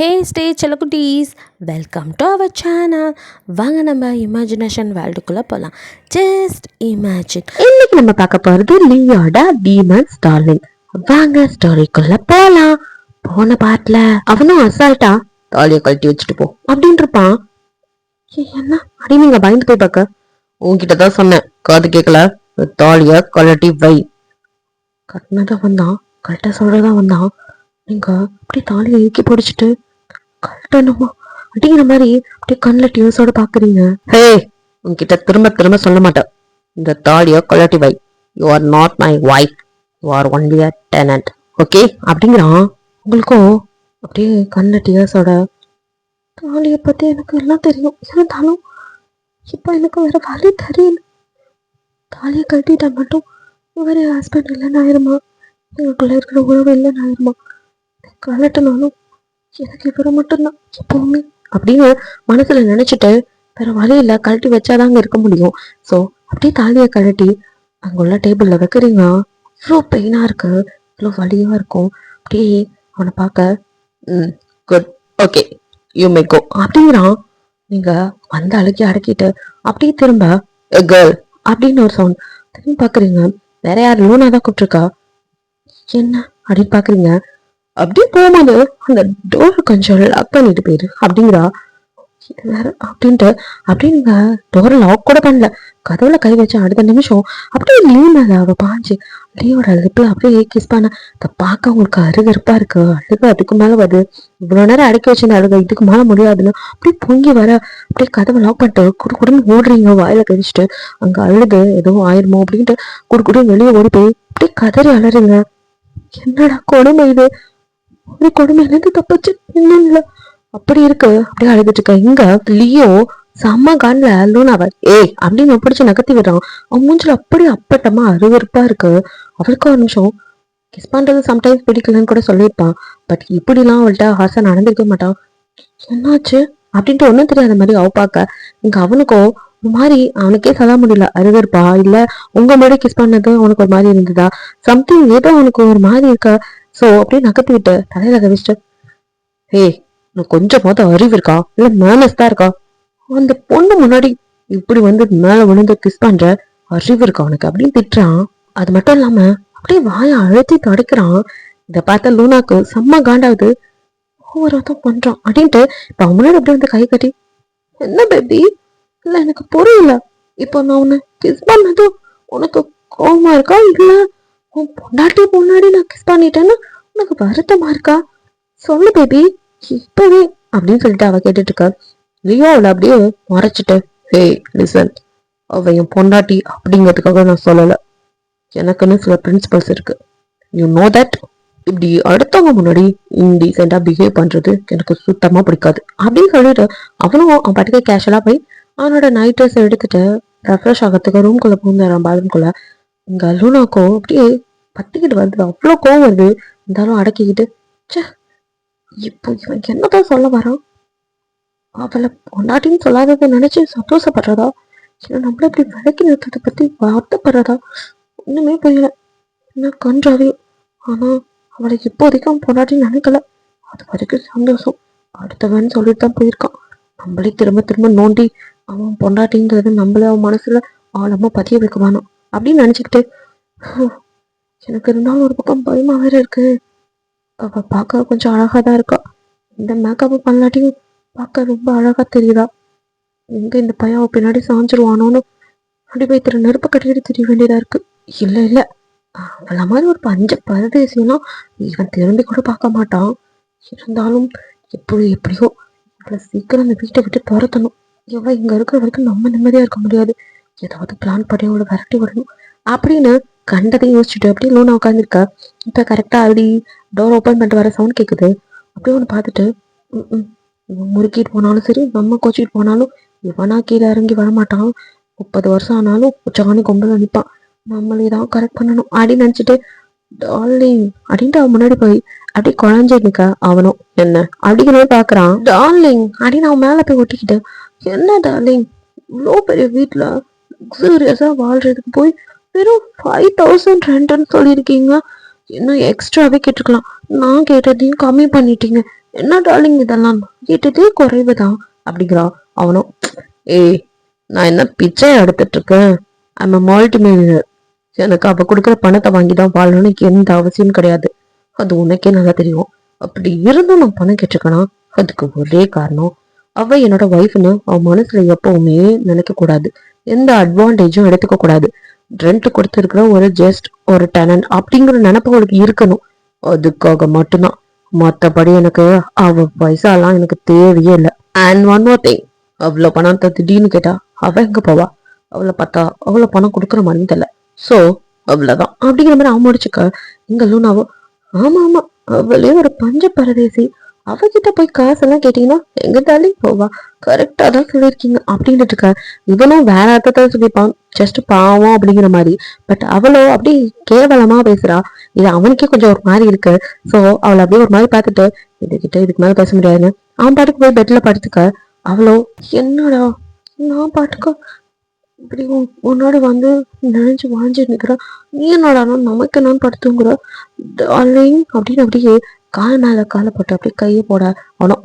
ஹே stay செல்லக்குட்டீஸ், welcome to our channel. வாங்க நம்ம இமேஜினேஷன் வேர்ல்டுக்குள்ளே போகலாம். Just imagine. இன்னைக்கு நம்ம பார்க்க போகிறது லியோட டீமன்ஸ் டார்லிங். வாங்க ஸ்டோரிக்குள்ளே போகலாம். போன பாட்டில் அவனும் அசால்ட்டா தாலியை கழட்டி வச்சுட்டு போ அப்படின்னு இருப்பான். என்ன அடி நீங்க பயந்து போய் பார்க்க, உன்கிட்ட தான் சொன்னேன், காது கேட்கல, தாலியை கழட்டி வை. கட்டினதை வந்தான், கழட்ட சொல்றதா வந்தான். நீங்க அப்படி தாலியை இறுக்கி பிடிச்சிட்டு கழட்டணுமா அப்படிங்கிற மாதிரி அப்படியே கண்ணில் டியூஸோட பாக்குறீங்க. ஹே, உன்கிட்ட திரும்ப திரும்ப சொல்ல மாட்டேன், இந்த தாலியை கழட்டி வை. You are not my wife, you are only a tenant, okay அப்படிங்கிறான். உங்களுக்கும் அப்படியே கண்ணில் டியூஸோட, தாலியை பத்தி எனக்கு எல்லாம் தெரியும், இருந்தாலும் இப்ப எனக்கு வேற வழி தெரியல. தாலியை கழட்டிட்டா மட்டும் இவரே ஹஸ்பண்ட் இல்லைன்னு ஆயிருமா, எங்களுக்குள்ள இருக்கிற உறவு இல்லைன்னு ஆயிருமா, கலட்டினாலும் எனக்கு இவரை மட்டும்தான் எப்பவுமே அப்படின்னு மனசுல நினைச்சிட்டு வேற வழியில கழட்டி வச்சாதாங்க இருக்க முடியும். ஸோ அப்படியே தாலியை கழட்டி அங்குள்ள டேபிள்ல வைக்கிறீங்க. இவ்வளோ பெயினா இருக்கு, இவ்வளோ வலியா இருக்கும். அப்படியே அவனை பார்க்க குட், ஓகே, யூ மே கோ அப்படிங்கிறான். நீங்க வந்த அழுக்கி அடக்கிட்டு அப்படியே திரும்ப கேர்ள் அப்படின்னு ஒரு சவுண்ட் திரும்பி பாக்குறீங்க. வேற யார், லூனா தான் கூப்பிட்டுருக்கா. என்ன அப்படின்னு பாக்குறீங்க. அப்படியே போகும்போது அந்த டோர் கொஞ்சம் லாக் பண்ணிட்டு போயிரு அப்படிங்கிறா. வேற அப்படின்ட்டு அப்படியே நீங்க டோரை லாக் கூட பண்ணல, கதவுல கை வச்சு அடுத்த நிமிஷம் அப்படியே லீவ் மேல அவ பாஞ்சு லீவோட லிப்ல அப்படியே கிஸ் பண்ண பார்க்க உங்களுக்கு அருகருப்பா இருக்கு. அழுகு அதுக்கு மேல வருது. இவ்வளவு நேரம் அடக்கி வச்சிருந்த அழுக இதுக்கு மேல முடியாதுன்னு அப்படியே பொங்கி வர அப்படியே கதவை லாக் பண்ணிட்டு குடுக்குடுன்னு ஓடுறீங்க. வாயில கழிச்சிட்டு அங்க அழுது எதுவும் ஆயிருமோ அப்படின்ட்டு குடுக்குடுன்னு வெளியே ஓடி போய் அப்படியே கதறி அலறீங்க. என்னடா கொடுமை இது, ஒரு கொடுமையிலேருந்து தப்பிச்சு இன்னும் இல்ல அப்படி இருக்கு. அப்படியே அழுதுட்டு இருக்க இங்க லியோ செம்ம கான்ல லூனாவ ஏய் அப்படின்னு பிடிச்சு நகர்த்தி விடுறான். அவன் மூஞ்சில அப்படி அப்பட்டமா அருவருப்பா இருக்கு. அவளுக்கு ஒரு நிமிஷம் கிஸ் பண்றது சம்டைம்ஸ் பிடிக்கலன்னு கூட சொல்லியிருப்பான். பட் இப்படிலாம் அவள்கிட்ட ஹார்ஸா நடந்திருக்க மாட்டான். என்னாச்சு அப்படின்ட்டு ஒன்னும் தெரியாத மாதிரி அவ பாக்க இங்க அவனுக்கும் ஒரு மாதிரி அவனுக்கே சொல்ல முடியல, அருவருப்பா இல்ல உங்க மாதிரி கிஸ் பண்ணது அவனுக்கு ஒரு மாதிரி இருந்ததா, சம்திங் ஏதோ அவனுக்கு ஒரு மாதிரி இருக்க. சோ அப்படியே நகர்த்தி விட்டு தலையில கவிச்சிட்டு, ஹே, உனக்கு கொஞ்சம் போத அறிவு இருக்கா இல்ல மேனஸ் தான் இருக்கா, அந்த பொண்ணு முன்னாடி இப்படி வந்து மேல விழுந்து கிஸ் பண்ற அறிவு இருக்கா உனக்கு அப்படின்னு திட்டுறான். அது மட்டும் இல்லாம அப்படியே வாய அழுத்தி தொடக்கிறான். இத பார்த்த லூனாக்கு செம்ம காண்டாவது. ஒவ்வொருத்தம் பண்றான் அப்படின்ட்டு இப்ப அவன் முன்னாடி அப்படி வந்து கை கட்டி, என்ன பேபி இல்ல எனக்கு புரியல, இப்போ நான் உன்னை கிஸ் பண்ணதும் உனக்கு கோவமா இருக்கா இல்ல உன் பொண்டாட்டி முன்னாடி நான் கிஸ் பண்ணிட்டேன்னு உனக்கு வருத்தமா இருக்கா, சொல்லு பேபி இப்பவே அப்படின்னு சொல்லிட்டு அவ கேட்டுட்டு இருக்கா. லியோ அவளை அப்படியே மறைச்சிட்டு, ஹே லிசன், அவ என் பொண்டாட்டி அப்படிங்கிறதுக்காக நான் சொல்லல, எனக்குன்னு சில பிரின்சிபல்ஸ் இருக்கு, யூ நோ தட். இப்படி அடுத்தவங்க முன்னாடி இன்டீசெண்டா பிஹேவ் பண்றது எனக்கு சுத்தமா பிடிக்காது அப்படின்னு சொல்லிட்டு அவனும் அவன் பாட்டுக்கு கேஷுவலா போய் அவனோட நைட் ட்ரெஸ் எடுத்துட்டு ரெஃப்ரெஷ் ஆகிறதுக்கு ரூம்குள்ள பூந்துறான், பாத்ரூம்குள்ள. இங்க லூனாக்கோ அப்படியே பத்திக்கிட்டு வருது, அவ்வளோ கோவம் வருது. இருந்தாலும் அடக்கிக்கிட்டு, சே இப்போ இவன் என்னதான் சொல்ல வரான், அவளை பொண்டாட்டின்னு சொல்லாததை நினைச்சு சந்தோஷப்படுறதா இல்லை நம்மள இப்படி விளக்கி நிறுத்ததை பத்தி வருத்தப்படுறதா ஒண்ணுமே புரியல. என்ன கன்றாவே. ஆனா அவளை இப்போதைக்கும் பொண்டாட்டின்னு நினைக்கல, அது வரைக்கும் சந்தோஷம். அடுத்தவன் சொல்லிட்டு தான் போயிருக்கான். நம்மளே திரும்ப திரும்ப நோண்டி அவன் பொண்டாட்டிங்கிறது நம்மள அவன் மனசுல ஆழமா பதிய வைக்குவானோ அப்படின்னு நினைச்சுக்கிட்டு, எனக்கு இருந்தாலும் ஒரு பக்கம் பயமா வேற இருக்கு. அவ பார்க்க கொஞ்சம் அழகா தான் இருக்கா, இந்த மேக்கப் பண்ணலாட்டியும் பார்க்க ரொம்ப அழகா தெரியுதா. எங்க இந்த பையன் பின்னாடி சாஞ்சிருவானோன்னு அப்படி போய் நெருப்பு கட்டிட்டு தெரிய வேண்டியதா இருக்கு. இல்ல இல்ல, அவள மாதிரி ஒரு பஞ்ச பரதேசினா இவன் திரும்பி கூட பார்க்க மாட்டான். இருந்தாலும் எப்படியோ அவளை சீக்கிரம் அந்த வீட்டை விட்டு துரத்தணும். இவன் இங்க இருக்கிற வரைக்கும் நம்ம நிம்மதியா இருக்க முடியாது. ஏதாவது பிளான் பண்ணி அவளை விரட்டி விடணும் அப்படின்னு கண்டதையும் யோசிச்சுட்டு அப்படியே லூனா உட்காந்துருக்கா. இப்ப கரெக்டா அப்படி டோர் ஓப்பன் பண்ணிட்டு வர சவுண்ட் கேக்குது. அப்படியே ஒன்று பார்த்துட்டு, முறுக்கிட்டு போனாலும் சரி நம்ம கோச்சிட்டு போனாலும் இவனா கீழே இறங்கி வரமாட்டான். 30 வருஷம் ஆனாலும் உச்சகானி கொம்பல நிற்பான். நம்மளே தான் கரெக்ட் பண்ணணும் அப்படின்னு நினைச்சிட்டு, டார்லிங் அப்படின்ட்டு அவன் முன்னாடி போய் அப்படியே குழஞ்சு நிக்க அவனும் என்ன அப்படிங்கிறத பாக்குறான். டார்லிங் அப்படின்னு அவன் மேல போய் ஒட்டிக்கிட்டு, என்ன டார்லிங் இவ்வளோ பெரிய வீட்டுல லக்ஸூரியஸா வாழ்றதுக்கு போய் வெறும் 5000 ரெண்டுன்னு சொல்லியிருக்கீங்க, இன்னும் எக்ஸ்ட்ராவே கேட்டுக்கலாம், நான் கேட்டதையும் கம்மி பண்ணிட்டீங்க, என்ன டார்லிங் இதெல்லாம் கேட்டதே குறைவுதான் அப்படிங்கிறான். அவனும் ஏய் நான் என்ன பிச்சை எடுத்துட்டு இருக்கேன், ஐம் மல்டி மில்லியனர், எனக்கு அவ கொடுக்குற பணத்தை வாங்கிதான் வாழணும்னு எந்த அவசியம் கிடையாது, அது உனக்கே நல்லா தெரியும். அப்படி இருந்தும் நான் பணம் கேட்டிருக்கேனா அதுக்கு ஒரே காரணம் அவ என்னோட ஒய்ஃப்னு அவன் மனசுல எப்பவுமே நினைக்க கூடாது, எந்த அட்வான்டேஜும் எடுத்துக்க கூடாது. ரெண்ட் கொடுத்துருக்கிற ஒரு ஜஸ்ட் ஒரு டெனன்ட் அப்படிங்கிற நினைப்பு அவளுக்கு இருக்கணும், அதுக்காக மட்டும்தான். மத்தபடி எனக்கு அவ பைசாலாம் எனக்கு தேவையே இல்லை. அண்ட் ஒன் மோர் திங், அவ்வளவு பணத்தை திடீர்னு கேட்டா அவ எங்க போவா, அவளை பார்த்தா அவ்வளவு பணம் கொடுக்குற மாதிரி தெரியல. சோ அவ்வளவுதான் அப்படிங்கிற மாதிரி அவன் முடிச்சுக்க. இங்க லூனாவோ ஆமா ஆமா அவளே ஒரு பஞ்ச பரதேசி, அவகிட்ட போய் காசெல்லாம் கேட்டீங்கன்னா எங்க தாலி போவா, கரெக்டா தான் சொல்லியிருக்கீங்க அப்படின்ட்டு இருக்க. இவனும் வேற அர்த்தத்தை சொல்லிப்பான், ஜஸ்ட் பாவம் அப்படிங்கிற மாதிரி. பட் அவளோ அப்படி கேவலமா பேசுறா, இது அவனுக்கே கொஞ்சம் ஒரு மாதிரி இருக்கு. சோ அவளை அப்படியே ஒரு மாதிரி பார்த்துட்டு இதுக்கு மேல பேச முடியாதுன்னு அவன் பாட்டுக்கு போய் பெட்ல படுத்துக்க. அவளோ என்னடா நான் பாட்டுக்க இப்படி உன்னோட வந்து நினைச்சு வாஞ்சி நிக்கிறேன், நீ என்னடா நமக்கு என்னன்னு படுத்துங்கிற டார்லிங் அப்படின்னு அப்படியே கால் மேல காலை போட்டு அப்படியே கையை போட. அவனும்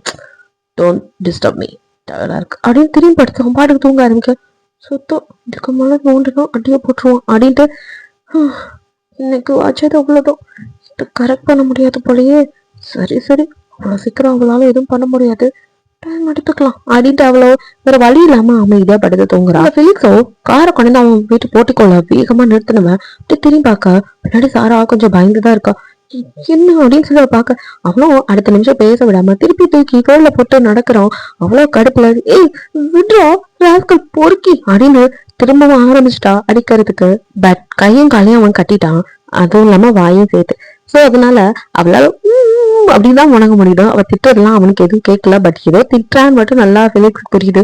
டோன்ட் டிஸ்டர்ப் மீ, டயர்டா இருக்கு அப்படின்னு திரும்பி படுத்து அவன் பாட்டுக்கு தூங்க ஆரம்பிக்க. சுத்தம் இதுக்கு மேல தோண்டுதான் அடியே போட்டுருவான் அப்படின்ட்டு இன்னைக்கு வாச்சது அவ்வளவுதான், இது கரெக்ட் பண்ண முடியாது போலயே. சரி சரி அவ்வளவு சீக்கிரம் அவளால எதுவும் பண்ண முடியாது, டைம் எடுத்துக்கலாம் அப்படின்ட்டு அவ்வளோ வேற வழி இல்லாம அமைதியா படுத்து தூங்குறான். பிலிக்ஸோ காரை கொண்டு அவன் வீட்டு போட்டிக்கோல வேகமா நிறுத்தினவன் அப்படியே திரும்பி பார்க்க பின்னாடி சாரா கொஞ்சம் பயந்துதான் இருக்கா. என்ன அப்படின்னு சொல்லி பார்க்க அவனும் அடுத்த நிமிஷம் பேச விடாம திருப்பி தூக்கி தோல்ல போட்டு நடக்கிறான். அவ்வளவு கடுப்புல ஏய் விட்றா ராஸ்கல் பொறுக்கி அப்படின்னு திரும்பவும் ஆரம்பிச்சிட்டா அடிக்கிறதுக்கு. பட் கையும் காலையும் அவன் கட்டிட்டான், அதுவும் இல்லாம வாயும் சேர்த்து. சோ அதனால அவளால அப்படின்தான் உணங்க முடியுது. அவ திட்டதெல்லாம் அவனுக்கு எதுவும் கேட்கல, பட் ஏதோ திட்டான்னு மட்டும் நல்லா பிலிக்ஸ் புரியுது.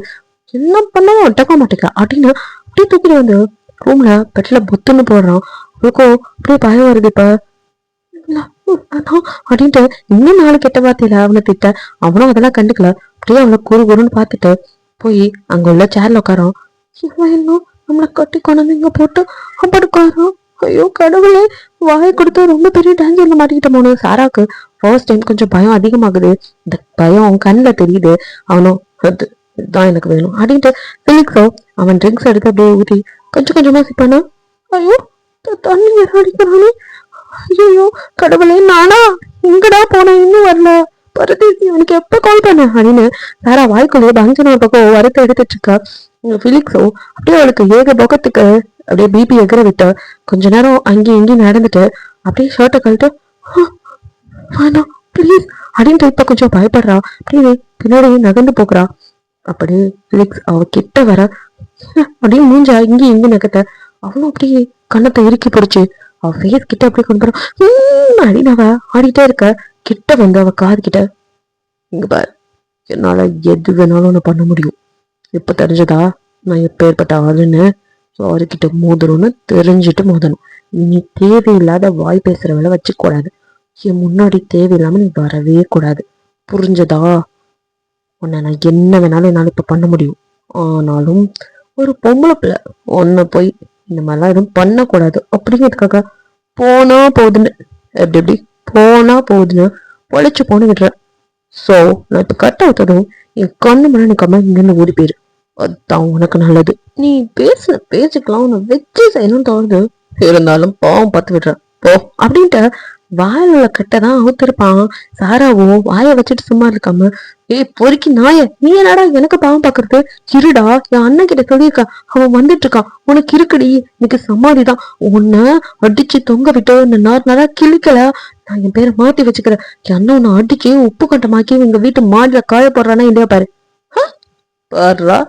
என்ன பண்ணவும் ஒட்டக்க மாட்டேங்கிறா அப்படின்னு அப்படியே தூக்கிட்டு வந்து ரூம்ல பெட்ல புத்துன்னு போடுறான். அவளுக்கும் அப்படியே பயம் வருது. இப்ப அப்படின்ட்டு இன்னும் நாலு கெட்ட வார்த்தையில அவனை திட்ட. அவனும் அதெல்லாம் கண்டுக்கல, அப்படியே அவளை குறுன்னு பார்த்துட்டு போய் அங்க உள்ள சேர்ல உட்காரான். இவன் இன்னும் நம்மளை கட்டி கொண்டு இங்க போட்டு அப்படி உட்காரான். ஐயோ கடவுளே, வாயை கொடுத்து ரொம்ப பெரிய டேஞ்சர்ல மாட்டிக்கிட்ட போனோம். சாராக்கு ஃபர்ஸ்ட் டைம் கொஞ்சம் பயம் அதிகமாகுது. இந்த பயம் அவன் கண்ணில் தெரியுது. அவனும் இதுதான் எனக்கு வேணும் அப்படின்ட்டு பிலிக்ஸோ அவன் ட்ரிங்க்ஸ் எடுத்து அப்படியே ஊற்றி கொஞ்சம் கொஞ்சமா சிப்பானா. ஐயோ தண்ணி வேற அடிக்கிறானே, ஐயோ கடவுளே நானா எங்கடா போனேன் இன்னும் வரல, பரதேசி அவனுக்கு எப்ப கால் பண்ண அப்படின்னு சாரா வாய்க்குள்ளேயே பங்கன பக்கம் வறுத்து எடுத்துட்டு இருக்கா. பிலிக்ஸோ அப்படியே அவளுக்கு ஏக பக்கத்துக்கு அப்படியே பிபி எகிற விட்டு கொஞ்ச நேரம் அங்கேயும் இங்கேயும் நடந்துட்டு அப்படியே ஷர்ட்டை கழிட்டு வேணாம் ப்ளீஸ் அப்படின்ட்டு இப்ப கொஞ்சம் பயப்படுறா. அப்படியே பின்னாடி நகர்ந்து போக்குறா. அப்படியே பிலிக்ஸ் அவ கிட்ட வர அப்படியே மூஞ்சா இங்கேயும் இங்கேயும் நகத்த. அவனும் அப்படியே கண்ணத்தை இறுக்கி பிடிச்சு அவ ஃபேஸ் கிட்ட அப்படியே கொண்டு போறான். அப்படின்னு அவ ஆடிட்டே இருக்க. கிட்ட வந்து அவ காது கிட்ட இங்க பாரு, என்னால எது வேணாலும் ஒண்ணு பண்ண முடியும், இப்ப தெரிஞ்சதா நான் எப்ப ஏற்பட்ட ஆளுன்னு. அவர்கிட்ட மோதணும்னு தெரிஞ்சுட்டு மோதணும். நீ தேவையில்லாத வாய் பேசுறவளை வச்சுக்கூடாது, என் முன்னாடி தேவையில்லாம நீ வரவே கூடாது, புரிஞ்சதா? உன்னை நான் என்ன வேணாலும் என்னால இப்ப பண்ண முடியும், ஆனாலும் ஒரு பொம்பளை பிள்ளை உன்னை போய் இந்த மாதிரிலாம் எதுவும் பண்ணக்கூடாது அப்படிங்கிறதுக்காக போனா போகுதுன்னு எப்படி எப்படி போனா போகுதுன்னு பொழைச்சு போன விடுறேன். சோ நான் இப்ப கட்ட ஆத்ததும் என் கண்ணு முன்னாடி நிக்காம இங்கிருந்து ஓடி போயிரு, அதுதான் உனக்கு நல்லது. நீ பேசுன பேச்சுக்கலாம் உன்னை வச்சு செய்யணும்னு தோணுது, இருந்தாலும் பாவம் பார்த்து விடுறேன் போ அப்படின்ட்டு வாயில கட்டதான் அவுத்திருப்பான். சாராவோ வாய வச்சுட்டு சும்மா இருக்காம ஏய் பொறுக்கி நாய நீ என்னடா எனக்கு பாவம் பாக்குறது, இருடா என் அண்ணன் கிட்ட சொல்லியிருக்கா அவன் வந்துட்டு இருக்கான், உனக்கு இருக்குடி இன்னைக்கு சமாதிதான், உன்னை அடிச்சு தொங்க விட்டு நாளா கிழிக்கல நான் என் பேரை மாத்தி வச்சுக்கிறேன், என் அண்ணன் உன்னை அடிச்சு உப்பு கட்டமாக்கி எங்க வீட்டு மாடியில காய போடுறானா இல்லையா பாரு. பாருடா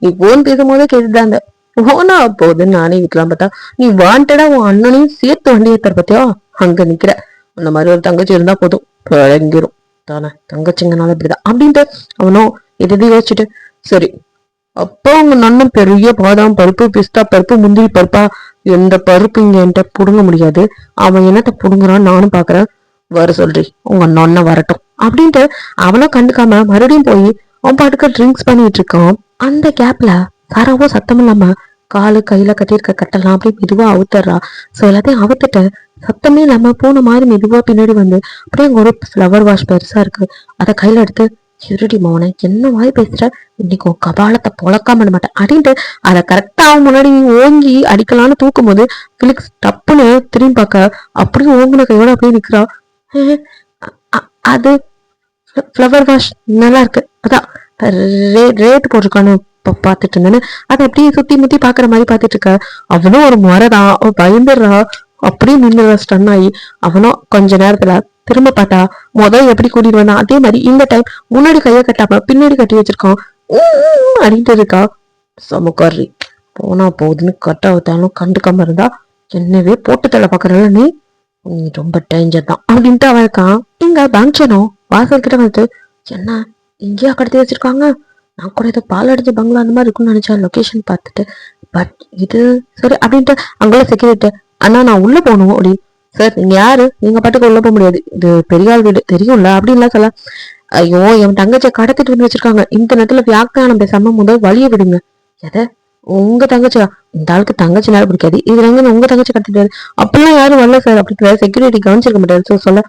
நீ போன் பேசும்போதே கேட்டுதாங்க ஓனா போகுதுன்னு நானே விக்கலாம் பார்த்தா நீ வாண்டடா உன் அண்ணனையும் சேர்த்து வண்டி ஏத்துற பத்தியா அங்க நிக்கிற. அந்த மாதிரி ஒரு தங்கச்சி இருந்தா போதும் பழங்கிரும் தானே, தங்கச்சிங்கனால இப்படிதான் அப்படின்ட்டு அவனும் எதாவது யோசிச்சுட்டு சரி அப்போ அவங்க நன்னும் பெரிய பாதாம் பருப்பு பிஸ்தா பருப்பு முந்திரி பருப்பா எந்த பருப்பு இங்க என்கிட்ட புடுங்க முடியாது, அவன் என்னத்த புடுங்குறான்னு நானும் பாக்குறேன், வர சொல்றி உங்க நொன்ன வரட்டும் அப்படின்ட்டு அவனும் கண்டுக்காம மறுபடியும் போய் அவன் பாட்டுக்கு ட்ரிங்க்ஸ் பண்ணிட்டு இருக்கான். அந்த கேப்ல சாராவோ சத்தம் இல்லாம காலு கையில கட்டியிருக்க கட்டெல்லாம் அப்படியே மெதுவா அவுத்துறா. சோ எல்லாத்தையும் அவுத்துட்டு சத்தமே இல்லாம பூனை மாதிரி மெதுவா பின்னாடி வந்து அப்படியே அங்க ஒரு ஃப்ளவர் வாஷ் பெருசா இருக்கு. அதை கையில எடுத்து, இருடி மோனே என்ன மாதிரி பேசுற, இன்னைக்கு உன் கபாலத்தை பொழக்காம விட மாட்டேன் அப்படின்ட்டு அதை கரெக்டா அவன் முன்னாடி ஓங்கி அடிக்கலான்னு தூக்கும் போது பிலிக்ஸ் டப்புன்னு திரும்பி பார்க்க அப்படியே ஓங்குன கையோட அப்படியே நிக்கிறா. அது ஃப்ளவர் வாஷ் நல்லா இருக்கு, அதான் ரேட் போட்டிருக்கான்னு பாத்துட்டு இருந்தேன்னு அதை அப்படியே சுத்தி முத்தி பாக்குற மாதிரி பாத்துட்டு இருக்க. அவனும் ஒரு முறைதான், பயந்துடுறா. அப்படியே நின்னுறா ஸ்டன் ஆகி. அவனும் கொஞ்ச நேரத்துல திரும்ப பார்த்தா முதல் எப்படி கூட்டிட்டு வந்தான் அதே மாதிரி இந்த டைம் முன்னாடி கைய கட்டாம பின்னாடி கட்டி வச்சிருக்கான். அப்படின்ட்டு இருக்கா. சமக்காரி போனா போகுதுன்னு கட்ட வைத்தாலும் கண்டுக்காம இருந்தா என்னவே போட்டு தள்ள பாக்குறல நீ ரொம்ப டேஞ்சர் தான் அப்படின்ட்டு அவன் இருக்கான். இங்க பங்கனோ வாசல் கிட்ட வந்து, என்ன இங்கேயா கடத்தி வச்சிருக்காங்க, நான் கூட ஏதோ பால் அடிச்ச பங்களா அந்த மாதிரி இருக்கும்னு நினைச்சேன் லொகேஷன் பார்த்துட்டு. பட் இது சரி அப்படின்ட்டு அங்குள்ள செக்யூரிட்டி, அண்ணா நான் உள்ள போகணும் அப்படி. சார் நீங்க யாரு, நீங்க பாட்டுக்கு உள்ள போக முடியாது, இது பெரியாள் வீடு தெரியும்ல அப்படின்லாம் சொல்ல. ஐயோ என் தங்கச்சியை கடத்திட்டு வந்து வச்சிருக்காங்க, இந்த நேரத்துல வியாக்கியானம் பேசாம முதல் வழிய விடுங்க. எதை, உங்க தங்கச்சியா, இந்த ஆளுக்கு தங்கச்சி நேரம் பிடிக்காது, இதுல எங்க உங்க தங்கச்சி கடத்திட்டாரு, அப்படிலாம் யாரும் வரல சார் அப்படி செக்யூரிட்டி கவனிச்சிருக்க மாட்டாரு சொல்ல.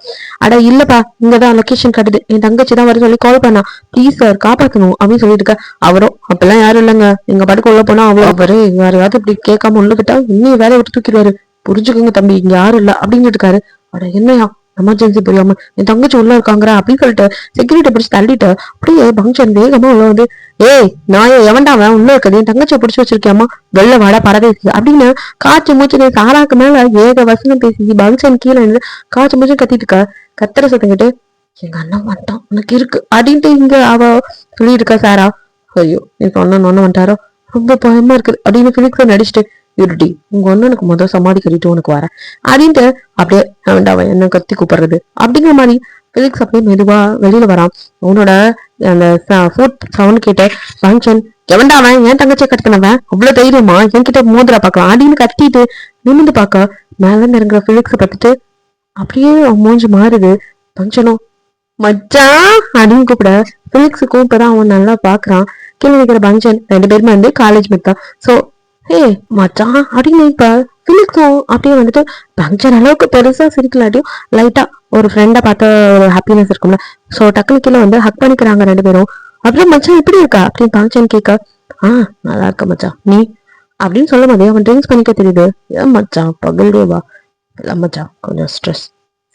அட இல்லப்பா இங்கதான் லொகேஷன் காட்டுது, என் தங்கச்சி தான் வர சொல்லி கால் பண்ணா, ப்ளீஸ் சார் காப்பாத்தணும் அப்படின்னு சொல்லிட்டு இருக்க. அவரும் அப்பெல்லாம் யாரும் இல்லைங்க, எங்க பாட்டுக்கு உள்ள போனா அவ்வளோ, அவரு யாரையாவது இப்படி கேட்காம உள்ளுக்கிட்டா இன்னும் வேலையை விட்டு தூக்கிடுவாரு, புரிஞ்சுக்கோங்க தம்பி இங்க யாரும் இல்ல அப்படின்னு இருக்காரு. அட என்னையா எமர்ஜென்சி புரியாம என் தங்கச்சி உள்ள இருக்காங்கிற அப்படின்னு சொல்லிட்டு செக்யூரிட்டி பிடிச்சி தள்ளிட்டு அப்படியே பங்கன் வேகமா உள்ள வந்து, ஏய் நான் எவன்டாவன் உள்ள இருக்குது, என் தங்கச்சியை பிடிச்சி வச்சிருக்கியாமா, வெள்ள வாடா பரதேசி அப்படின்னு காய்ச்சி மூச்சு சாராக்கு மேல ஏக வசனம் பேசி பங்கன் கீழே நின்று காய்ச்சி மூச்சு கத்திட்டு இருக்க. கத்திர சத்தங்கிட்டு, எங்க அண்ணன் வந்துட்டான் உனக்கு இருக்கு அப்படின்ட்டு இங்க அவ சொல்லிட்டு இருக்கா. சாரா, ஐயோ என் அண்ணன் ஒண்ணு வந்துட்டாரோ ரொம்ப பயமா இருக்குது அப்படின்னு பிலிக்ஸ நடிச்சுட்டு, இருடி உங்க அண்ணனுக்கு முதல் சமாதி கட்டிட்டு உனக்கு வரேன் அப்படின்ட்டு அப்படியே அவன் என்ன கத்தி கூப்பிடுறது அப்படிங்கிற மாதிரி பிலிக்ஸ் அப்படியே மெதுவா வெளியில வரான். அவனோட அந்த சவுண்ட் கேட்ட ஃபங்க்ஷன், எவன்டா அவன் என் தங்கச்சியை கட்டினவன், அவ்வளவு தைரியமா என்கிட்ட மோதிரா பாக்கலாம் அப்படின்னு கத்திட்டு நிமிந்து பாக்க மேல நெருங்குற பிலிக்ஸ பார்த்துட்டு அப்படியே அவன் மூஞ்சி மாறுது. ஃபங்க்ஷனும் மச்சான் அப்படின்னு கூப்பிட பிலிக்ஸுக்கும் இப்பதான் அவன் நல்லா பாக்குறான். கீழே நிக்கிற பங்கன் ரெண்டு பேருமே வந்து காலேஜ் மேட் தான். சோ ஹே மச்சான் அப்படின்னு இப்ப பிலிக்ஸும் அப்படியே வந்துட்டு பங்கன் அளவுக்கு பெருசா சிரிக்கலாட்டியும் லைட்டா ஒரு ஃப்ரெண்டை பார்த்த ஒரு ஹாப்பினஸ் இருக்கும்ல. சோ டக்குனு கீழே வந்து ஹக் பண்ணிக்கிறாங்க ரெண்டு பேரும். அப்புறம் மச்சான் எப்படி இருக்கா அப்படின்னு பங்கன் கேட்க, நல்லா இருக்க மச்சான் நீ அப்படின்னு சொல்லும் போதே அவன் ட்ரிங்க்ஸ் பண்ணிக்க தெரியுது. ஏன் மச்சான் பகல்டேவா, இல்ல மச்சான் கொஞ்சம் ஸ்ட்ரெஸ்.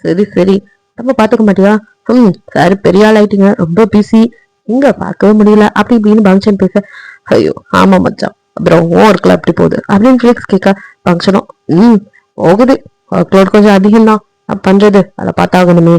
சரி சரி நம்ம பாத்துக்க மாட்டியா, சார் பெரிய ஆள் ஆயிட்டீங்க ரொம்ப பிஸி இங்க பார்க்கவே முடியல அப்படி இப்படின்னு பங்கன் பேச. ஐயோ ஆமா மச்சான் அப்புறம் ஒர்க்ல எப்படி போகுது அப்படின்னு பிலிக்ஸ் கேட்க. பங்கனும் போகுது, ஒர்க்லோட் கொஞ்சம் அதிகம் தான் பண்றது, அதை பார்த்தாகணுமே.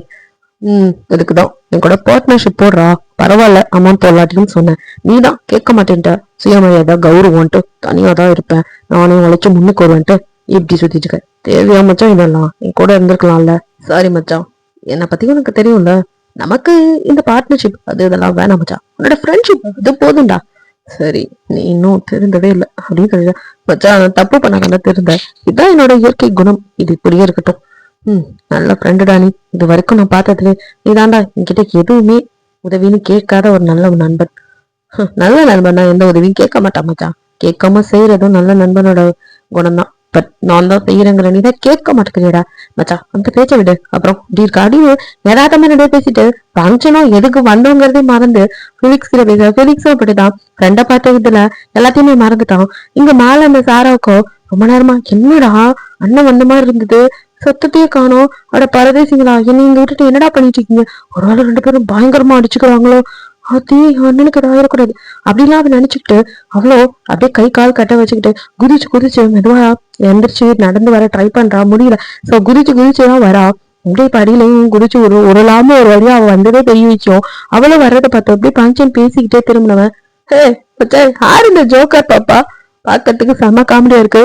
இதுக்குதான் என் கூட பார்ட்னர்ஷிப் போடுறா, பரவாயில்ல அமௌண்ட் போடலாட்டின்னு சொன்னேன், நீ தான் கேட்க மாட்டேன்ட்ட, சுயமரியாதை கௌரவம்ட்டு தனியா தான் இருப்பேன், நானே உழைச்சு முன்னுக்கு வருவேன்ட்டு இப்படி சுத்திட்டு இருக்க. தேவையா மச்சான் இதெல்லாம், என் கூட இருந்திருக்கலாம்ல. சாரி மச்சான், என்னை பத்தி உனக்கு தெரியும்ல, நமக்கு இந்த பார்ட்னர்ஷிப் அது இதெல்லாம் வேணாம் மச்சான், உன்னோட ஃப்ரெண்ட்ஷிப் இது போதும்டா. சரி நீ இன்னும் திருந்தவே இல்லை அப்படின்னு சொல்லி, மச்சான் தப்பு பண்ணாத திருந்த, இதுதான் என்னோட இயற்கை குணம், இது இப்படியே இருக்கட்டும். நல்ல ஃப்ரெண்டுடா நீ, இது வரைக்கும் நான் பார்த்ததுல நீதான்டா என்கிட்ட எதுவுமே உதவின்னு கேட்காத ஒரு நல்ல நண்பன். நல்ல நண்பன் எந்த உதவியும் கேட்க மாட்டான் மச்சான், கேட்காம செய்யறதும் நல்ல நண்பனோட குணம் தான். பட் நான் தான் செய்யறேங்கிற நீ தான் கேட்க மாட்டேங்கிறியடா மச்சான், அந்த பேச்சை விடு. அப்புறம் இப்படி இருக்கா அப்படின்னு நேராதமா நிறைய பேசிட்டு பங்கனும் எதுக்கு வந்தோங்கிறதே மறந்து பிலிக்ஸ் கிட்ட பேச. பிலிக்ஸும் அப்படிதான் ஃப்ரெண்டை பார்த்த இதுல எல்லாத்தையுமே மறந்துட்டான். இங்க மேல அந்த சாராவுக்கோ ரொம்ப நேரமா என்னடா அண்ணன் வந்த மாதிரி இருந்தது, சத்தத்தையே காணோம், அட பரதேசிங்களா என்ன இங்க விட்டுட்டு என்னடா பண்ணிட்டு இருக்கீங்க, ஒரு வேளை ரெண்டு பேரும் பயங்கரமா அடிச்சுக்கிறாங்களோ, அதே அண்ணனுக்கு இதாயிடக்கூடாது அப்படிலாம் அவன் நினைச்சுக்கிட்டு அவ்வளோ அப்படியே கை கால் கட்ட வச்சுக்கிட்டு குதிச்சு குதிச்சு மெதுவா எந்திரிச்சு நடந்து வர ட்ரை பண்றா, முடியல. சோ குதிச்சு குதிச்சுதான் வரா. அப்படியே படியிலையும் குதிச்சு உருளாம ஒரு வழியா அவ வந்ததே பெரிய விஷயம். அவளும் வர்றதை பார்த்தோம் அப்படியே பங்கன் பேசிக்கிட்டே திரும்பினவன், யாரு இந்த ஜோக்கர் பாப்பா, பாக்கிறதுக்கு செம்ம காமெடியா இருக்கு,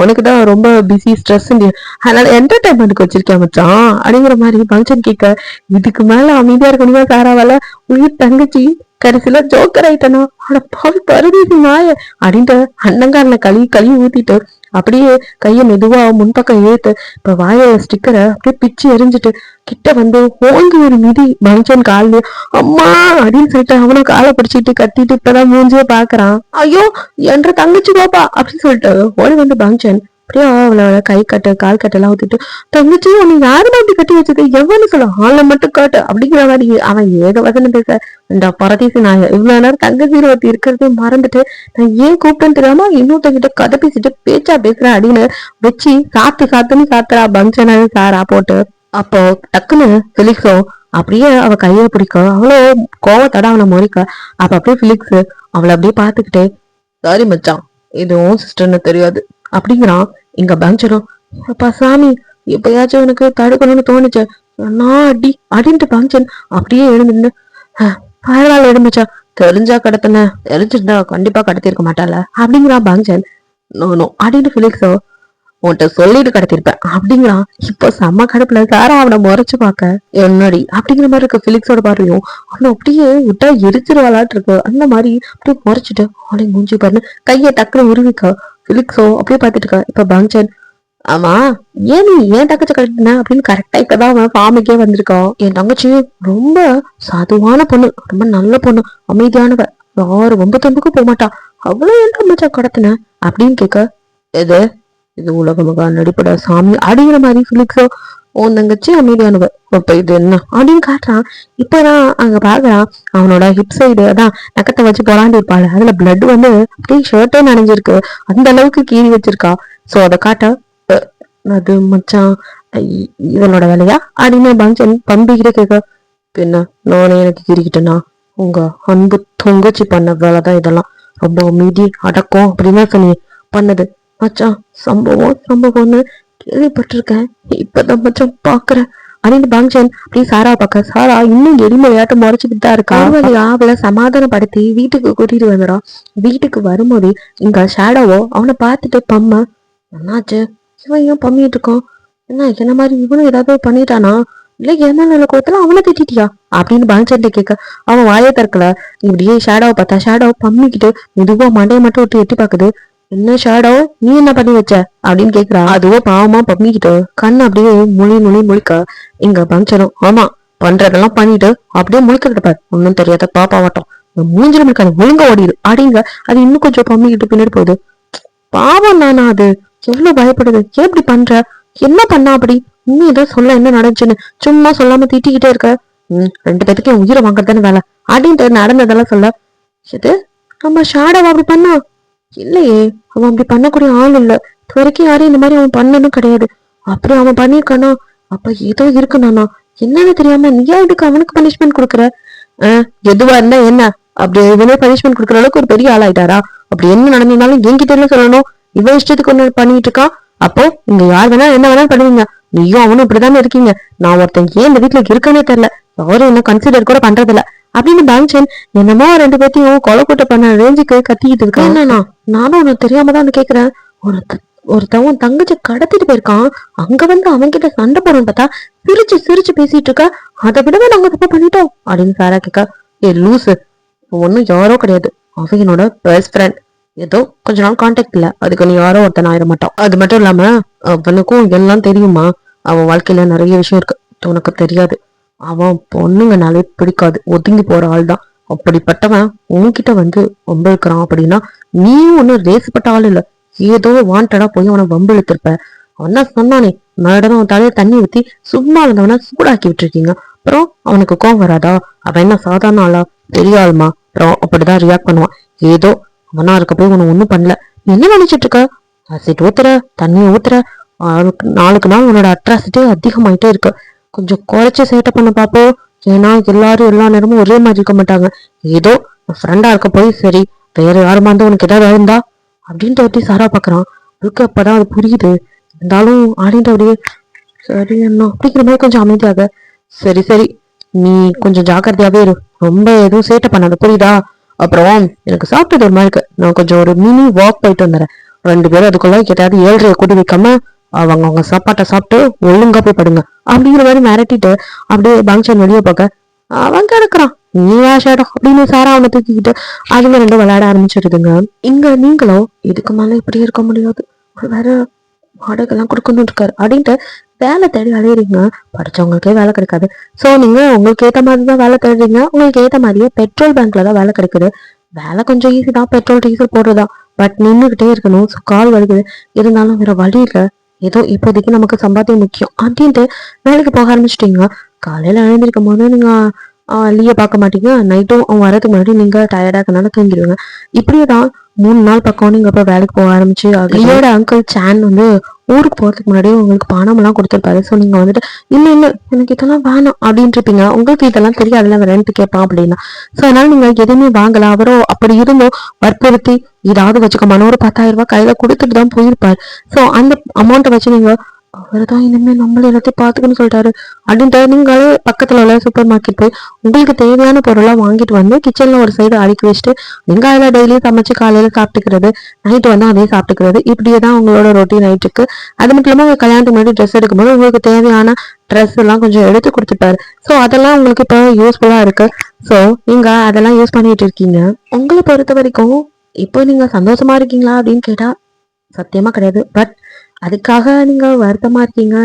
உனக்குதான் ரொம்ப பிஸி ஸ்ட்ரெஸ் அதனால என்டர்டைன்மெண்ட்க்கு வச்சிருக்கேன் மச்சான் அப்படிங்கிற மாதிரி பங்கன் கேட்க. இதுக்கு மேல அமைதியா இருக்கணுமா சாராவால, உயிர் தங்கச்சி கடைசியில ஜோக்கர் ஆயிட்டனா, ஆனா பாவி பரதேசி நாய அப்படின்ட்டு அண்ணங்காரனை கழுவி ஊத்திட்டு அப்படியே கையை மெதுவா முன்பக்கம் இழுத்து இப்ப வாயில ஸ்டிக்கரை அப்படியே பிச்சு எரிஞ்சிட்டு கிட்ட வந்து ஓங்கி ஒரு மிதி பங்கன் கால்லு. அம்மா அப்படின்னு சொல்லிட்டு அவனும் காலை பிடிச்சிட்டு கத்திட்டு இப்பதான் மூஞ்சியே பாக்குறான். ஐயோ என்ற தங்கச்சி பாப்பா அப்படின்னு சொல்லிட்டு ஓடி வந்து பங்கன் அப்படியே அவளோட கை கட்டு கால் கட்டு எல்லாம் ஊத்திட்டு, தங்கச்சி உன்னை யாருமே அப்படி கட்டி வச்சது எவ்வளவு சொல்ல ஆளை மட்டும் காட்டு அப்படிங்கிற மாதிரி அவன் ஏக வசனம் பேச. இந்த பரதேசி நான் இவ்வளவு நேரம் தங்கச்சி ஒருத்தி இருக்கிறதே மறந்துட்டு நான் ஏன் கூப்பிட்டேன்னு தெரியாம இன்னொருத்தங்கிட்ட கதை பேசிட்டு பேச்சா பேசுறேன் அப்படின்னு வச்சு சாத்துன்னு சாத்துறா பங்கன சாரா போட்டு. அப்போ டக்குன்னு பிலிக்ஸோ அப்படியே அவ கையை பிடிக்க அவ்வளோ கோவத்தோட அவனை முறைக்க. அப்ப அப்படியே பிலிக்ஸ் அவளை அப்படியே பாத்துக்கிட்டே, சாரி மச்சான் இது உன் சிஸ்டர்னு தெரியாது அப்படிங்கிறான். இங்க பங்கரும், அப்பா சாமி எப்பயாச்சும் எனக்கு தடுக்கணும்னு தோணுச்சு நான் அடின்ட்டு பங்கன் அப்படியே எழுந்து, பரவாயில்ல எழுந்துச்சா தெரிஞ்சா கடத்தின தெரிஞ்சிருந்தா கண்டிப்பா கடத்திருக்க மாட்டால அப்படிங்கிறான் பங்கன். நோ அப்படின்னு பிலிக்ஸோ, உன்கிட்ட சொல்லிட்டு கடத்திருப்பேன் அப்படிங்கிறான். இப்போ செம்ம கடுப்புல சாரா அவனை முறைச்சு பாக்க, என்னடி அப்படிங்கிற மாதிரி இருக்க பிலிக்ஸோட பார்வையும் அவனை அப்படியே விட்டா எரிச்சிருவாளாட்டு இருக்கு. அந்த மாதிரி அப்படியே முறைச்சிட்டு அவனை மூஞ்சி பாருன்னு கையை டக்குனு உருவிக்க. பிலிக்ஸோ அப்படியே பாத்துட்டு இருக்க. இப்ப பங்கன், ஆமா ஏன் நீ ஏன் தங்கச்சி கட்டின அப்படின்னு கரெக்டா இப்பதான் அவன் ஃபார்முக்கே வந்திருக்கான். என் தங்கச்சி ரொம்ப சாதுவான பொண்ணு, ரொம்ப நல்ல பொண்ணு, அமைதியானவ, யாரு ரொம்ப தொம்புக்கு போக மாட்டா, அவ்வளவு ஏன் தங்கச்சா கடத்தின அப்படின்னு கேட்க, எது இது உலகமாக நடிப்பட சாமி அப்படிங்கிற மாதிரி பிலிக்ஸோ, உன் தங்கச்சி அமைதியானவ அப்ப இது என்ன அப்படின்னு காட்டுறான். இப்பதான் அங்க பாக்குறான் அவனோட ஹிப் சைடு அதான் நக்கத்தை வச்சு பொறாண்டி இருப்பாள், அதுல பிளட் வந்து அப்படியே ஷர்ட்டே நனைஞ்சிருக்கு, அந்த அளவுக்கு கீறி வச்சிருக்கா. சோ அதை காட்ட, அது மச்சான் இவனோட வேலையா அப்படின்னு பங்கன் பம்பிக்கிட்ட கேட்க, பின்ன நானே எனக்கு கீறிக்கிட்டேன்னா உங்க அன்பு தொங்கச்சி பண்ண வேலைதான் இதெல்லாம், ரொம்ப மீதி அடக்கம் அப்படின்னு சொல்லி பண்ணது மச்சான். சம்பவம்னு கேள்விப்பட்டிருக்கேன், இப்பதான் மச்சான் பாக்குறேன் அப்படின்னு பங்கன் அப்படியே சாரா பாக்க. சாரா இன்னும் எரிமலையாட்டம் முறைச்சுக்கிட்டு தான் இருக்கா. அவளை சமாதானப்படுத்தி வீட்டுக்கு கூட்டிட்டு வந்துடும். வீட்டுக்கு வரும்போது இங்க ஷேடோவோ அவனை பார்த்துட்டு, பம்மா என்னாச்சு இவன் ஏன் பம்மிட்டு இருக்கான், என்ன மாதிரி இவனும் ஏதாவது பண்ணிட்டானா இல்ல என்ன நல்ல கோத்துல அவனை திட்டிட்டியா அப்படின்னு பங்கன் கேட்க. அவன் வாயை திறக்கல. இப்படியே ஷேடோவை பார்த்தா ஷேடோ பம்மிக்கிட்டு மெதுவா மண்டையை மட்டும் விட்டு எட்டி பாக்குது. என்ன ஷேடோ நீ என்ன பண்ணி வச்ச அப்படின்னு கேக்குறா. அதுவோ பாவமா பம்மிக்கிட்டு கண்ணு அப்படியே முழிக்க. இங்க பங்கனும், ஆமா பண்றதெல்லாம் பண்ணிட்டு அப்படியே முழிக்கிறது பாரு, ஒன்னும் தெரியாத பாப்பாவட்டம் மூஞ்சில முழிக்காது ஒழுங்கா ஓடிடு அப்படிங்க. அது இன்னும் கொஞ்சம் பம்மிக்கிட்டு பின்னாடி போகுது. பாவம் தானா அது, எவ்வளவு பயப்படுது, ஏன் இப்படி பண்ற, என்ன பண்ணா அப்படி, இன்னும் ஏதோ சொல்ல என்ன நடந்துச்சுன்னு சும்மா சொல்லாம திட்டிக்கிட்டே இருக்க. ரெண்டு பேத்துக்கும் உயிரை வாங்குறதானே வேலை அப்படின்ட்டு நடந்ததெல்லாம் சொல்ல. இது நம்ம ஷேடோவா அப்படி பண்ணா, இல்லையே அவன் அப்படி பண்ணக்கூடிய ஆள் இல்ல, இது வரைக்கும் யாரும் இந்த மாதிரி அவன் பண்ணனும் கிடையாது. அப்படி அவன் பண்ணிருக்கானா அப்ப ஏதோ இருக்குனானா என்னன்னு தெரியாம நீயா இதுக்கு அவனுக்கு பனிஷ்மெண்ட் கொடுக்குற. எதுவா இருந்தா என்ன, அப்படி இவனே பனிஷ்மெண்ட் கொடுக்குற அளவுக்கு ஒரு பெரிய ஆளாயிட்டாரா, அப்படி என்ன நடந்திருந்தாலும் என்கிட்ட எல்லாம் சொல்லணும், இவன் இஷ்டத்துக்கு ஒண்ணு பண்ணிட்டு இருக்கான். அப்போ இங்க யார் வேணா என்ன வேணா பண்ணுவீங்க, நீயும் அவனும் இப்படிதானே இருக்கீங்க, நான் ஒருத்தன் ஏன் இந்த வீட்டுல இருக்கானே தெரியல, யாரும் என்ன கன்சிடர் கூட பண்றதில்ல அப்படின்னு பங்கன் என்னமோ ரெண்டு பேர்த்தையும் கொலை கூட்ட பண்ண ரேஞ்சுக்கு கத்திக்கிட்டு இருக்கான். நானும் உனக்கு தெரியாம தான் கேக்குறேன், ஒருத்தவன் தங்கச்சி கடத்திட்டு போயிருக்கான், அங்க வந்து அவன்கிட்ட சண்டை போறோம்னு பார்த்தா சிரிச்சு பேசிட்டு இருக்க, அதை விடவே நாங்க தப்பா பண்ணிட்டோம் அப்படின்னு சாரா கேட்க. ஏ லூசு, ஒன்னும் யாரோ கிடையாது, அவன் என்னோட பெஸ்ட் ஃப்ரெண்ட், ஏதோ கொஞ்ச நாள் கான்டாக்ட் இல்ல, அதுக்கு நீ யாரோ ஒருத்தன் ஆயிட மாட்டான். அது மட்டும் இல்லாம அவனுக்கும் எல்லாம் தெரியுமா, அவன் வாழ்க்கையில நிறைய விஷயம் இருக்கு உனக்கு தெரியாது, அவன் பொண்ணுங்கனாலே பிடிக்காது, ஒதுங்கி போற ஆள் தான், அப்படிப்பட்டவன் உன்கிட்ட வந்து வம்பு இருக்கிறான் அப்படின்னா நீ ஒன்னும் ரேசுப்பட்ட ஆள் இல்ல, ஏதோ வாண்டடா போய் அவனை வம்பு இழுத்திருப்ப. அவன் தான் சொன்னானே மேடம் அவன் தலையை தண்ணி ஊத்தி சும்மா இருந்தவன சூடாக்கி விட்டுருக்கீங்க, அப்புறம் அவனுக்கு கோவம் வராதா, அவன் என்ன சாதாரண ஆளா, பெரிய ஆளுமா, அப்புறம் அப்படிதான் ரியாக்ட் பண்ணுவான். ஏதோ அவனா இருக்க போய் உன்னை ஒண்ணும் பண்ணல, என்ன நினைச்சிட்டு இருக்க, ஆசிட் ஊத்துற தண்ணி ஊத்துற, நாளுக்கு நாள் உன்னோட அட்ராசிட்டி அதிகமாயிட்டே இருக்கு, கொஞ்சம் குறைச்சு சேட்டை பண்ண பாப்போம், ஏன்னா எல்லாரும் எல்லா நேரமும் ஒரே மாதிரி இருக்க மாட்டாங்க, ஏதோ ஃப்ரெண்டா இருக்க போய் சரி, வேற யாருமா இருந்தா உனக்கு ஏதாவது இருந்தா அப்படின்ட்டு ஒட்டி சாரா பாக்குறான். அதுக்கு அப்பதான் அது புரியுது, இருந்தாலும் ஆடிட்டு அப்படியே சரி என்ன அப்படிங்கிற மாதிரி கொஞ்சம் அமைதியாக, சரி நீ கொஞ்சம் ஜாக்கிரதையாவே இரு, ரொம்ப எதுவும் சேட்டை பண்ணாத புரியுதா, அப்புறம் எனக்கு சாப்பிட்டது ஒரு மாதிரி இருக்கு, நான் கொஞ்சம் ஒரு மினி வாக் போயிட்டு வந்துடுறேன், ரெண்டு பேரும் அதுக்குள்ள கேட்டாவது 7:30 கூட்டி வைக்காம அவங்க சாப்பாட்டை சாப்பிட்டு ஒழுங்கா போய் படுங்க அப்படிங்கிற மாதிரி மிரட்டிட்டு அப்படியே பங்கன் வெளியே பார்க்க அவன் கிடக்குறான். நீ ஷேடோ அப்படின்னு சாரா அவனை தூக்கிக்கிட்டு அதுங்க ரெண்டும் விளையாட ஆரம்பிச்சிருதுங்க. இங்க நீங்களும் இதுக்கு மேல இப்படி இருக்க முடியாது, வேற வாடகைலாம் கொடுக்கணும் இருக்காரு அப்படின்ட்டு வேலை தேடி அலையிறீங்க. படிச்சவங்களுக்கே வேலை கிடைக்காது. ஸோ நீங்க உங்களுக்கு ஏற்ற மாதிரி தான் வேலை தேடுறீங்க. உங்களுக்கு ஏற்ற மாதிரியே பெட்ரோல் பேங்க்ல தான் வேலை கிடைக்குது. வேலை கொஞ்சம் ஈஸி தான், பெட்ரோல் டீசல் போடுறதா. பட் நின்றுகிட்டே இருக்கணும். ஸோ கால் வலிக்குது. இருந்தாலும் வேற வழி இல்லை. ஏதோ இப்போதைக்கு நமக்கு சம்பாத்தியம் முக்கியம் அப்படின்ட்டு வேலைக்கு போக ஆரம்பிச்சிட்டீங்க. காலையில எழுந்திருக்கும் போது நீங்க லீய பார்க்க மாட்டீங்க. நைட்டும் அவன் வரதுக்கு முன்னாடி நீங்க டயர்டா இருக்கனால தூங்கிடுவீங்க. இப்படியேதான் 3 நாள் பக்கம் நீங்க இப்ப வேலைக்கு போக ஆரம்பிச்சு லியோட அங்கிள் சான் வந்து ஊருக்கு போறதுக்கு முன்னாடியே உங்களுக்கு பணம் எல்லாம் கொடுத்துருப்பாரு. ஸோ நீங்க வந்துட்டு இல்ல இல்ல எனக்கு இதெல்லாம் வேணாம் அப்படின்ட்டு இருப்பீங்க. உங்களுக்கு இதெல்லாம் தெரியாதுல ரெண்ட் கேட்பான் அப்படின்னா. ஸோ அதனால நீங்க எதுவுமே வாங்கல. அவரோ அப்படி இருந்தும் வற்புறுத்தி ஏதாவது வச்சுக்கமான ஒரு 10,000 ரூபாய் கையில கொடுத்துட்டு தான் போயிருப்பாரு. ஸோ அந்த அமௌண்ட்டை வச்சு நீங்க அவர்தான் இனிமே நம்மள எல்லாத்தையும் பாத்துக்கணும்னு சொல்லிட்டாரு அப்படின்ட்டு நீங்களே பக்கத்துல உள்ள சூப்பர் மார்க்கெட் போய் உங்களுக்கு தேவையான பொருளா வாங்கிட்டு வந்து கிச்சன்ல ஒரு சைடு அடுக்கி வச்சுட்டு நீங்க அதில் டெய்லியும் சமைச்சு காலையில சாப்பிட்டுக்கிறது, நைட்டு வந்து அதே சாப்பிட்டுக்கிறது. இப்படியே தான் உங்களோட ரொட்டீன் நைட்டுக்கு. அது மட்டும் இல்லாம உங்க கல்யாணத்துக்கு முன்னாடி ட்ரெஸ் எடுக்கும்போது உங்களுக்கு தேவையான ட்ரெஸ் எல்லாம் கொஞ்சம் எடுத்து கொடுத்துட்டாரு. ஸோ அதெல்லாம் உங்களுக்கு இப்போ யூஸ்ஃபுல்லா இருக்கு. ஸோ நீங்க அதெல்லாம் யூஸ் பண்ணிட்டு இருக்கீங்க. உங்களை பொறுத்த வரைக்கும் இப்போ நீங்க சந்தோஷமா இருக்கீங்களா அப்படின்னு கேட்டா சத்தியமா கிடையாது. பட் அதுக்காக நீங்க வருத்தமா இருக்கீங்க,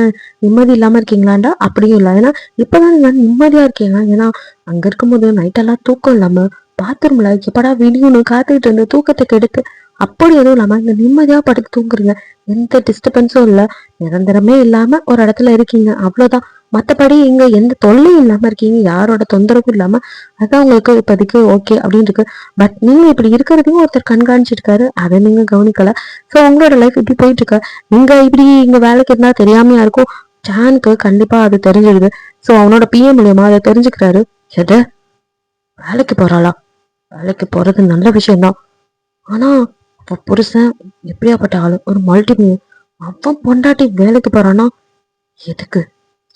நிம்மதி இல்லாம இருக்கீங்களாண்டா அப்படியும் இல்லை. ஏன்னா இப்பதான் நீங்க நிம்மதியா இருக்கீங்க. ஏன்னா அங்க இருக்கும்போது நைட்டெல்லாம் தூக்கம் இல்லாம பாத்ரூம்ல எப்படா விடியும்னு காத்துக்கிட்டு இருந்து தூக்கத்தை கெடுத்து அப்படி எதுவும் இல்லாம இங்க நிம்மதியா படுத்து தூங்குறீங்க. எந்த டிஸ்டர்பன்ஸும் இல்லை, நிரந்தரமே இல்லாம ஒரு இடத்துல இருக்கீங்க, அவ்வளவுதான். மத்தபடி இங்க எந்த தொல்லையும் இல்லாம இருக்கீங்க, யாரோட தொந்தரவும் இல்லாம. அதான் உங்களுக்கு இப்போதைக்கு ஓகே அப்படின்னு இருக்கு. பட் நீங்க இப்படி இருக்கிறதையும் ஒருத்தர் கண்காணிச்சிட்டு இருக்காரு, அதை நீங்க கவனிக்கல. ஸோ உங்களோட லைஃப் இப்படி போயிட்டு இருக்க. நீங்க இப்படி இங்க வேலைக்கு இருந்தா தெரியாமையா இருக்கும். ஜானுக்கு கண்டிப்பா அது தெரிஞ்சிடுது. ஸோ அவனோட பிஏ மூலியமா அதை தெரிஞ்சுக்கிறாரு. எது வேலைக்கு போறாளா? வேலைக்கு போறது நல்ல விஷயம்தான். ஆனா அவ புருஷன் எப்படியாப்பட்ட ஆளு, ஒரு மல்டிமில்லியன். அவன் பொண்டாட்டி வேலைக்கு போறானா எதுக்கு?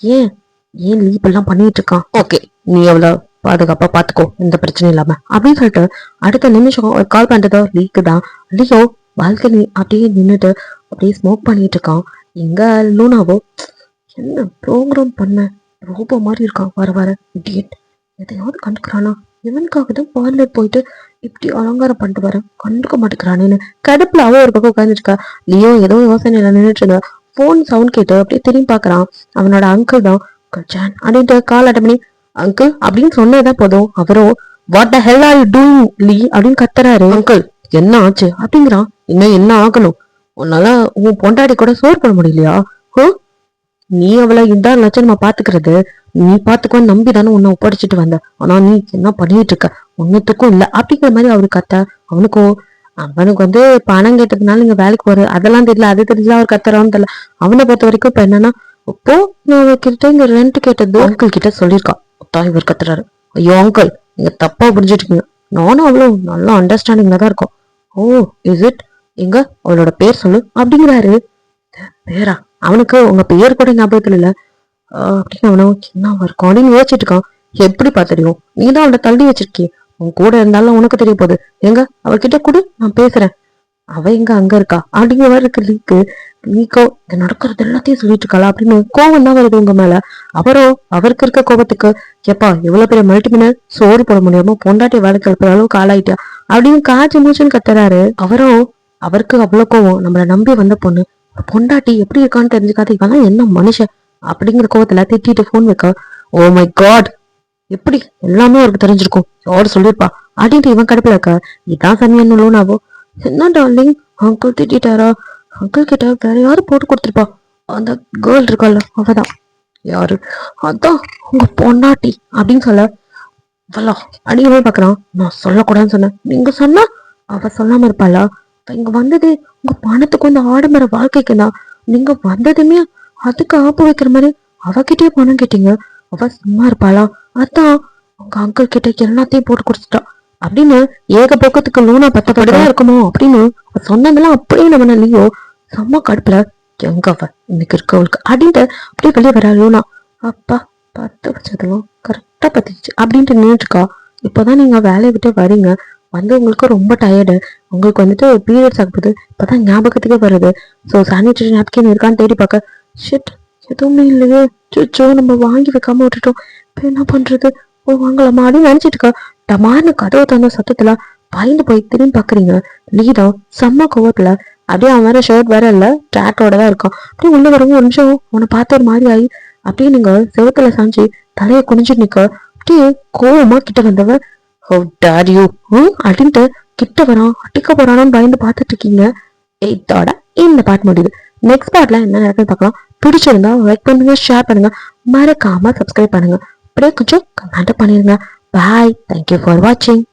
ஏன் ஏன் லீவ் எல்லாம் பண்ணிட்டு இருக்கான்? ஓகே, நீ எவ்வளவு பாதுகாப்பா பாத்துக்கோ, எந்த பிரச்சனையும் இல்லாம அப்படின்னு சொல்லிட்டு அடுத்த நிமிஷம் ஒரு கால் பண்றதோ லீக்கு தான். லியோ பால்கனி அப்படியே நின்னுட்டு அப்படியே ஸ்மோக் பண்ணிட்டு இருக்கான். இங்க லூனாவோ என்ன ப்ரோக்ராம் பண்ண ரோபோ மாதிரி இருக்கான். வர வர இடியட், எதையாவது கண்டுக்கிறானா? இவனுக்காக தான் பார்லர் போயிட்டு இப்படி அலங்காரம் பண்ணிட்டு வர, கண்டுக்க மாட்டேங்கிறானேன்னு கடுப்புல அவ ஒரு பக்கம் உட்காந்துருக்கா. லியோ ஏதோ யோசனையில நின்றுட்டு இருந்தா. போன் சவுண்ட் கேட்டு அப்படியே திரும்பி பாக்குறான். அவனோட அங்கிள் தான். ஜான் அப்படின்ட்டு கால் அட்டன் பண்ணி அங்கிள் அப்படின்னு சொன்னதான் போதும் அவரோ what the hell are you doing Lee அப்படின்னு கத்துறாரு. அங்கிள் என்ன ஆச்சு அப்படிங்கிறான். இன்னும் என்ன ஆகணும்? உன்னால உன் பொண்டாடி கூட சோறு பண்ண முடியலையா? நீ அவளை இந்த லட்சணமா பாத்துக்கிறது, நீ பாத்துக்கோன்னு நம்பிதானே உன்னை ஒப்படைச்சிட்டு வந்த. ஆனா நீ என்ன பண்ணிட்டு இருக்க? ஒன்னுத்துக்கும் இல்ல அப்படிங்கிற மாதிரி அவரு கத்த. அவனுக்கு வந்து பணம் கேட்டதுனால நீங்க வேலைக்கு போற அதெல்லாம் தெரியல, அது தெரிஞ்சா அவர் கத்துறான்னு தெரியல. அவனை பொறுத்த வரைக்கும் இப்ப என்னன்னா, இப்போ நான் கிட்ட இங்க ரெண்ட் கேட்டது அங்கிள் கிட்ட சொல்லியிருக்கான். இவர் கத்துறாரு. ஐயோ அங்கிள், நீங்க தப்பா புரிஞ்சுட்டு நானும் அவ்வளவு நல்லா அண்டர்ஸ்டாண்டிங்ல தான் இருக்கோம். ஓ இஸ் இட்? எங்க அவளோட பேர் சொல்லு அப்படிங்கிறாரு. பேரா? அவனுக்கு உங்க பேர் கூட ஞாபகத்துல இல்ல அப்படின்னு அவனும் என்ன இருக்கும் அப்படின்னு யோசிச்சுட்டு இருக்கான். எப்படி தெரியும்? நீதான் அவளை தள்ளி வச்சிருக்கே, உன் கூட இருந்தாலும் உனக்கு தெரிய போகுது. எங்க அவர்கிட்ட கூட நான் பேசுறேன். அவ எங்க அங்க இருக்கா அப்படிங்கிற மாதிரி இருக்கு லீக்கு. லீக்கோ இங்க நடக்கிறது எல்லாத்தையும் சொல்லிட்டு இருக்காளா அப்படின்னு கோவம் தான் வருது உங்க மேல. அவருக்கு இருக்க கோபத்துக்கு எப்பா எவ்வளவு பெரிய மல்டிமினர் சோறு போட முடியாம பொண்டாட்டி வேலைக்கு எழுப்புற அளவுக்கு ஆளாயிட்டா அப்படின்னு காய்ச்சி மூச்சுன்னு கத்துறாரு. அவருக்கு அவ்வளவு கோவம். நம்மளை நம்பி வந்த பொண்ணு பொண்டாட்டி எப்படி இருக்கான்னு தெரிஞ்சுக்காத இவெல்லாம் என்ன மனுஷன் அப்படிங்கிற கோவத்துல திட்டிட்டு போன் வைக்க. ஓ மை காட், எப்படி எல்லாமே அவருக்கு தெரிஞ்சிருக்கும், யாரு சொல்லிருப்பா அப்படின்ட்டு இவன் கடுப்புல இருக்க. இதான் சனியன்னு லூனாவோ என்ன டார்லிங் அங்கிள் திட்டாரா? அங்கிள் கிட்ட வேற யாரு போட்டு கொடுத்துருப்பா? அந்த கேர்ள் இருக்கால அவதான். யாரு? அதான் உங்க பொண்டாட்டி அப்படின்னு சொல்ல வல்லா அடிக்கவே பாக்குறான். நான் சொல்லக்கூடாதுன்னு சொன்னேன், நீங்க சொன்னா அவ சொல்லாம இருப்பாளா? இங்க வந்தது உங்க பணத்துக்கு வந்து ஆடம்பர வாழ்க்கைக்கு தான். நீங்க வந்ததுமே அதுக்கு ஆப்பு வைக்கிற மாதிரி அவகிட்டயே பணம் கேட்டீங்க. அவ சும்மா இருப்பாளா? அதான் உங்க அங்கிள் கிட்ட எல்லாத்தையும் போட்டு கொடுத்துட்டா அப்படின்னு ஏக பக்கத்துக்கு லூனா பத்தப்படிதான் இருக்குமோ அப்படின்னு சொன்னதெல்லாம் அப்படியே நம்ம லீயோ செம்ம கடுப்புல எங்க அவ இன்னைக்கு இருக்கவளுக்கு அப்படின்ட்டு அப்படியே வெளியே வர லூனா. அப்பா பத்து வச்சதெல்லாம் கரெக்டா பத்திச்சு அப்படின்ட்டு நின்றுட்டு இருக்கா. இப்பதான் நீங்க வேலையை விட்டு வரீங்க, வந்து உங்களுக்கு ரொம்ப டயர்டு, உங்களுக்கு வந்துட்டு பீரியட்ஸ் ஆகுது, இப்பதான் ஞாபகத்துக்கே வருது. ஸோ சானிடரி நாப்கின் இருக்கான்னு தேடி பார்க்க ஷிட் எதுவுமே இல்லையே, சுச்சோ நம்ம வாங்கி வைக்காம விட்டுட்டோம், இப்போ என்ன பண்றது? ஓ வாங்கலாமா அப்படின்னு நினைச்சிட்டு இருக்கா. டமார்னு கதவை தந்த சத்தத்துல பயந்து போய் திரும்பி பாக்குறீங்க. லீடா செம்ம கோவத்துல அப்படியே அவன் வேற ஷர்ட் வேற இல்லை, ட்ராக்கோட தான் இருக்கான். அப்படியே உள்ள வரவும் ஒரு நிமிஷம் உன்னை பார்த்த ஒரு மாதிரி ஆகி அப்படியே நீங்க செவத்துல சாஞ்சு தலையை குனிஞ்சு நிக்க அப்படியே கோவமா கிட்ட வந்தவன் "How dare you?" அப்படின்ட்டு கிட்ட வரான், அடிக்க போறானோன்னு பயந்து பார்த்துட்டு இருக்கீங்க. இதோட இந்த பாட்டு முடியுது. நெக்ஸ்ட் பார்ட்ல என்ன நடக்குன்னு பார்க்கலாம். பிடிச்சிருந்தா லைக் பண்ணுங்க, ஷேர் பண்ணுங்க, மறக்காம சப்ஸ்கிரைப் பண்ணுங்க, அப்படியே கொஞ்சம் கமெண்ட் பண்ணிருங்க. பாய், தேங்க்யூ ஃபார் வாட்சிங்.